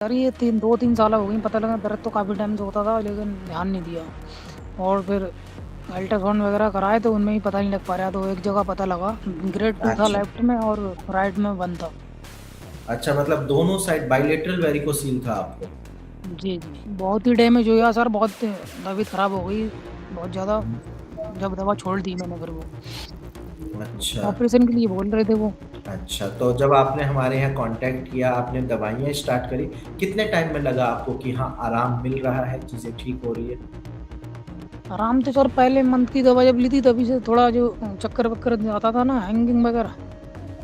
Sir ये 2-3 साल हो गई, पता लगा दर्द तो काफ़ी टाइम से होता था लेकिन ध्यान नहीं दिया। और फिर अल्ट्रासाउंड वगैरह कराए तो उनमें ही पता नहीं लग पा रहा, तो एक जगह पता लगा ग्रेड 2 था अच्छा। लेफ्ट में और राइट में 1 था। अच्छा, मतलब दोनों साइड बाइलेटरल वेरिकोसील था आपको। जी, जी। बहुत ही डैमेज हो गया सर, बहुत तबीयत ख़राब हो गई, बहुत ज़्यादा। जब दवा छोड़ दी मैंने फिर वो अच्छा। ऑपरेशन के लिए बोल रहे थे वो। अच्छा, तो जब आपने हमारे यहाँ कांटेक्ट किया, आपने दवाइयाँ स्टार्ट करी, कितने टाइम में लगा आपको कि हाँ, आराम मिल रहा है, चीज़ें ठीक हो रही है? आराम तो सर पहले मंथ की दवा जब ली थी तभी से थोड़ा जो चक्कर-वक्कर आता था ना, हैंगिंग वगैरह,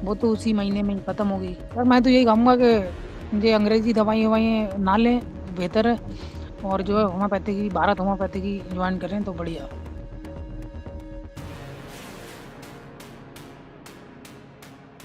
वो तो उसी महीने में ही खत्म हो गई। सर मैं तो यही कहूँगा कि ये अंग्रेज़ी दवाई-ववाइयाँ ना लें, बेहतर है। और जो है होम्योपैथी की, भारत होम्योपैथी की जॉइन करें तो बढ़िया।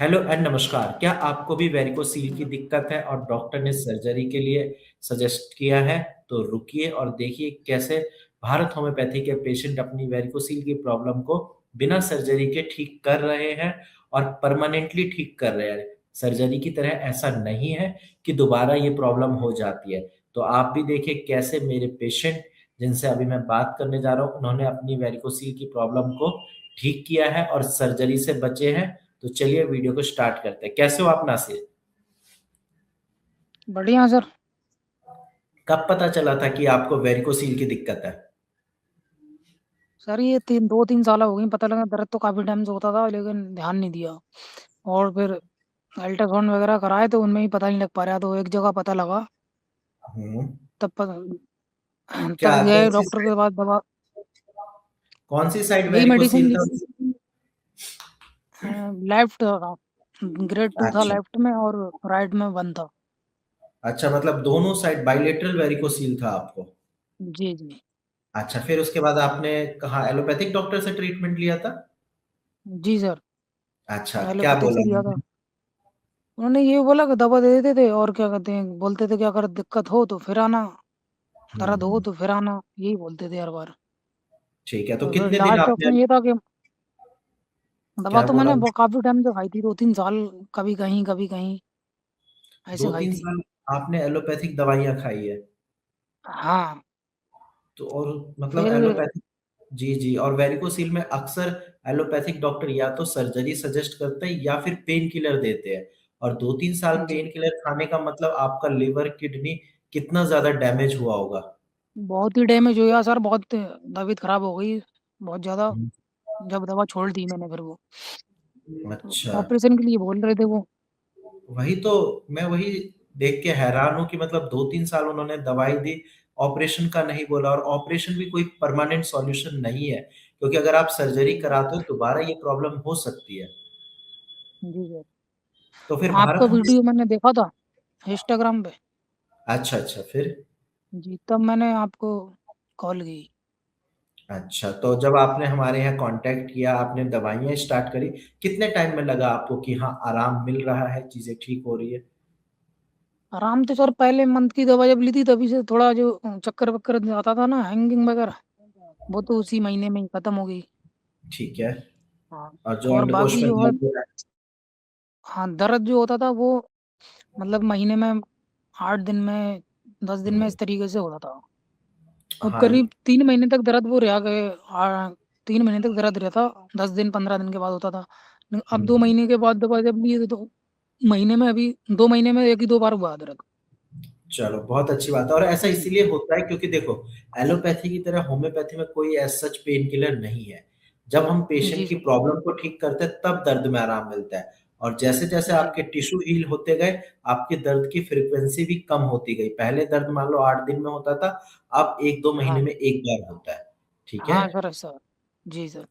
हेलो एंड नमस्कार। क्या आपको भी वेरिकोसील की दिक्कत है और डॉक्टर ने सर्जरी के लिए सजेस्ट किया है? तो रुकिए और देखिए कैसे भारत होम्योपैथी के पेशेंट अपनी वेरिकोसील की प्रॉब्लम को बिना सर्जरी के ठीक कर रहे हैं और परमानेंटली ठीक कर रहे हैं। सर्जरी की तरह ऐसा नहीं है कि दोबारा ये प्रॉब्लम हो जाती है। तो आप भी देखिए कैसे मेरे पेशेंट जिनसे अभी मैं बात करने जा रहा हूँ, उन्होंने अपनी वेरिकोसील की प्रॉब्लम को ठीक किया है और सर्जरी से बचे हैं। तो चलिए वीडियो को स्टार्ट करते हैं। कैसे हो आप नासिर? बढ़िया सर। कब पता चला था कि आपको वेरिकोसील की दिक्कत है? सर ये 2-3 साल हो गई, पता लगा दर्द तो काफ़ी टाइम से होता था लेकिन ध्यान नहीं दिया। और फिर अल्ट्रासाउंड वगैरह कराए तो उनमें ही पता नहीं लग पा रहा, तो एक जगह पता लगा, हम्म। तब क्या तब कौन गए सी डॉक्टर के साइड, पास, दवा कौन सी साइड यही मेडिसिन वेरिकोसील ली था? थी। लेफ्ट था, ग्रेड 2 था अच्छा। लेफ्ट में और राइट में 1 था। अच्छा, मतलब दोनों साइड बाइलेटरल वेरिकोसील था आपको। जी, जी। अच्छा, फिर उसके बाद आपने कहाँ एलोपैथिक डॉक्टर से ट्रीटमेंट लिया था? जी सर, अच्छा, क्या एलोपैथिक बोला से लिया था। उन्होंने? उन्होंने ये बोला कि दवा दे देते थे और क्या कहते हैं, बोलते थे कि अगर दिक्कत हो तो फिर आना, दर्द हो हम्म। तो फिर आना, यही बोलते थे हर बार। ठीक है, तो तो फिर कितने दिन लास्ट आपने, ऑप्शन ये था कि दवा क्या तो बोला? मैंने काफ़ी टाइम से खाई थी, 2-3 साल, कभी कहीं ऐसे दो खाई तीन थी। साल आपने एलोपैथिक दवाइयाँ खाई है? हाँ, तो और मतलब फिर एलोपैथिक, जी, जी। और वेरिकोसील में अक्सर एलोपैथिक डॉक्टर या तो सर्जरी सजेस्ट करते हैं या फिर पेन किलर देते हैं। और 2-3 साल जी, पेन किलर खाने का मतलब आपका लिवर, किडनी कितना ज़्यादा डैमेज हुआ होगा। बहुत ही डैमेज हो गया सर, बहुत तबीयत खराब हो गई, बहुत ज़्यादा। हुँ। जब दवा छोड़ दी मैंने फिर वो, तो अच्छा। ऑपरेशन के लिए बोल रहे थे वो। वही तो, मैं वही देख के हैरान हूँ कि मतलब 2-3 साल उन्होंने दवाई दी, ऑपरेशन का नहीं बोला और ऑपरेशन भी कोई परमानेंट सॉल्यूशन नहीं है। क्योंकि अगर आप सर्जरी जी, कराते हो दोबारा ये प्रॉब्लम हो सकती है। जी सर। तो फिर आपका भारत हमें, वीडियो मैंने देखा था इंस्टाग्राम पे। अच्छा, अच्छा, फिर? जी, तब मैंने आपको कॉल की। अच्छा, तो जब आपने हमारे यहाँ कॉन्टैक्ट किया, आपने दवाइयाँ स्टार्ट करी, कितने टाइम में लगा आपको कि हाँ, आराम मिल रहा है, चीज़ें ठीक हो रही है? आराम तो सर पहले मंथ की दवा जब ली थी तभी से थोड़ा जो चक्कर-वक्कर आता था ना, हैंगिंग वगैरह, वो तो उसी महीने में ही खत्म हो गई। ठीक है। हाँ, और जो और अंडकोश बाकी में जो है, दर्द हो रहा है? हाँ, दर्द जो होता था वो मतलब महीने में 8 दिन में, 10 दिन में, हुँ। इस तरीके से होता था। और हाँ, करीब 3 महीने तक दर्द वो रहा के 3 महीने तक दर्द रहता, 10 दिन 15 दिन के बाद होता था। अब 2 हुँ। महीने के बाद दवा जब ली तो महीने में, अभी 2 महीने में 1 ही 2 बार हुआ दर्द। चलो, बहुत अच्छी बात है और ऐसा जी। इसीलिए होता है क्योंकि देखो, एलोपैथी की तरह होम्योपैथी में कोई एज़ सच पेन किलर नहीं है। जब हम पेशेंट जी की सर। प्रॉब्लम को ठीक करते हैं, तब दर्द में आराम मिलता है और जैसे-जैसे जी, आपके टिश्यू हील होते गए, आपके दर्द की फ्रीक्वेंसी भी कम होती गई। पहले दर्द मान लो 8 दिन में होता था, अब 1-2 महीने हाँ। में 1 बार होता है। ठीक है? हाँ सर, ऐसा। जी सर।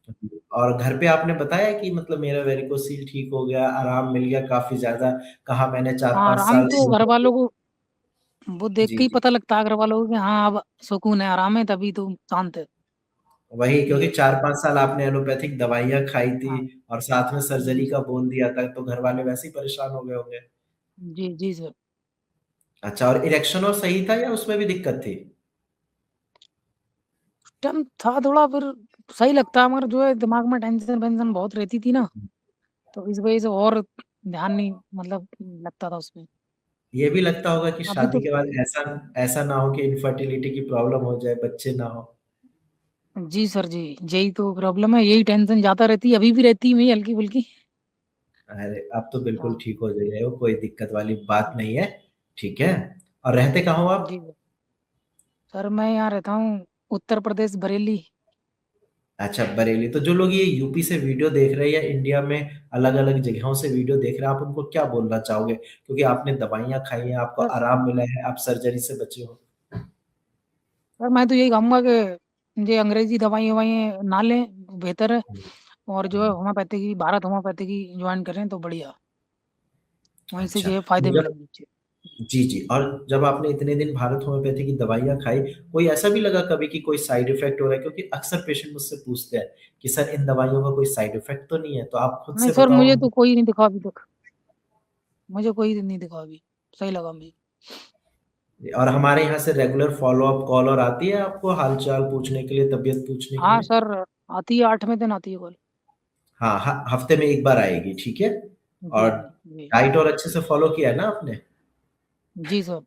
और घर पे आपने बताया कि मतलब मेरा वेरिकोसील ठीक हो गया, आराम मिल गया काफ़ी ज़्यादा, कहा मैंने हाँ, 4-5 आराम साल तो से। घरवालों को वो देख जी, के ही जी। पता लगता है घरवालों को कि हाँ, अब सुकून है, आराम है, तभी तो शांत है। वही, क्योंकि ये 4-5 साल आपने एलोपैथिक दवाइयाँ खाई थी हाँ। और साथ में जी सर्जरी का सर। बोल दिया था, तो घरवाले वैसे ही परेशान हो गए होंगे। जी, जी सर। अच्छा, और इरेक्शन और सही था या उसमें भी दिक्कत थी? टाइम था थोड़ा, फिर सही लगता है मगर जो है दिमाग में टेंशन-वेंशन बहुत रहती थी ना, तो इस वज़ह से और ध्यान नहीं मतलब लगता था उसमें। ये भी लगता होगा कि अभी शादी तो के बाद ऐसा ऐसा ना हो कि इनफर्टिलिटी की प्रॉब्लम हो जाए, बच्चे ना हो। जी सर जी, यही तो प्रॉब्लम है, यही टेंशन ज्यादा रहती है, अभी भी रहती है मेरी हल्की फुल्की। अरे अब तो बिल्कुल हाँ। ठीक हो जाएगा, कोई दिक्कत वाली बात नहीं है। ठीक है। और रहते कहाँ हो आप? जी सर, मैं यहाँ रहता हूँ, उत्तर प्रदेश, बरेली। अच्छा, बरेली। तो जो लोग ये यूपी से वीडियो देख रहे हैं या इंडिया में अलग अलग जगहों से वीडियो देख रहे हैं, आप उनको क्या बोलना चाहोगे, क्योंकि आपने दवाइयाँ खाई हैं, आपको सर आराम मिला है, आप सर्जरी से बचे हो। सर मैं तो यही कहूँगा कि ये अंग्रेजी दवाई ववाई ना लें, बेहतर है। और जो है होम्योपैथी की, भारत होम्योपैथी की ज्वाइन करें तो बढ़िया, वहीं से अच्छा। जो है फायदे तो जब मिलेंगे। जी जी, और जब आपने इतने दिन भारत होम्योपैथी की दवाइयाँ खाई, कोई ऐसा भी लगा कभी कि कोई साइड इफेक्ट हो रहा है? क्योंकि अक्सर पेशेंट मुझसे पूछते हैं कि सर इन दवाइयों का कोई साइड इफेक्ट तो नहीं है, तो आप खुद नहीं से सर, बताओ मुझे हमें। तो कोई नहीं दिखा अभी तक, मुझे कोई नहीं दिखा अभी, सही लगा मुझे। और हमारे यहाँ से रेगुलर फॉलो अप कॉल और आती है आपको हाल चाल पूछने के लिए, तबीयत पूछने के हाँ लिए? सर, आती है, 8वें दिन आती है कॉल। हाँ, हफ्ते में एक बार आएगी, ठीक है। जी और जी। डाइट और अच्छे से फॉलो किया है ना आपने? जी सर।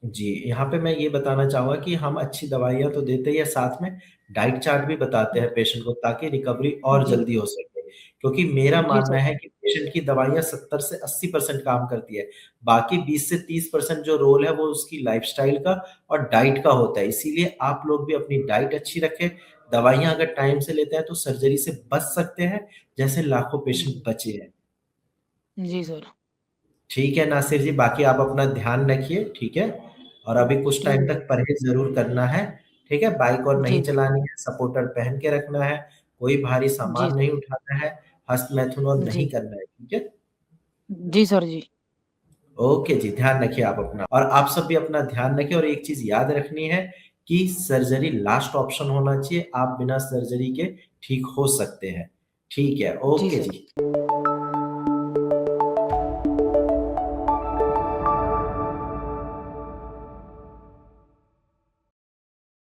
जी, यहाँ पे मैं ये बताना चाहूँगा कि हम अच्छी दवाइयाँ तो देते ही हैं, साथ में डाइट चार्ट भी बताते हैं पेशेंट को, ताकि रिकवरी और जी जल्दी हो सके। क्योंकि मेरा जी मानना सर। है कि पेशेंट की दवाइयाँ 70 से 80% काम करती है। बाकी 20 से 30% जो रोल है वो उसकी लाइफ़स्टाइल का और डाइट का होता है। इसीलिए आप लोग भी अपनी डाइट अच्छी रखें, दवाइयाँ अगर टाइम से लेते हैं तो सर्जरी से बच सकते हैं, जैसे लाखों पेशेंट जी बचे हैं। जी सर। ठीक है नासिर जी, बाकी आप अपना ध्यान रखिए, ठीक है? और अभी कुछ ठीक टाइम है तक सर। परहेज़ ज़रूर करना है, ठीक है? बाइक और जी नहीं चलानी है, सपोर्टर पहन के रखना है, कोई भारी जी सामान सर। नहीं उठाना है, हस्तमैथुन और नहीं जी करना है, ठीक है? जी सर। जी ओके जी, ध्यान रखिए आप अपना, और आप सब भी अपना ध्यान रखिए, और एक चीज़ याद रखनी है कि सर्जरी लास्ट ऑप्शन होना चाहिए, आप बिना सर्जरी के ठीक हो सकते हैं। ठीक है, जी ओके सर। जी।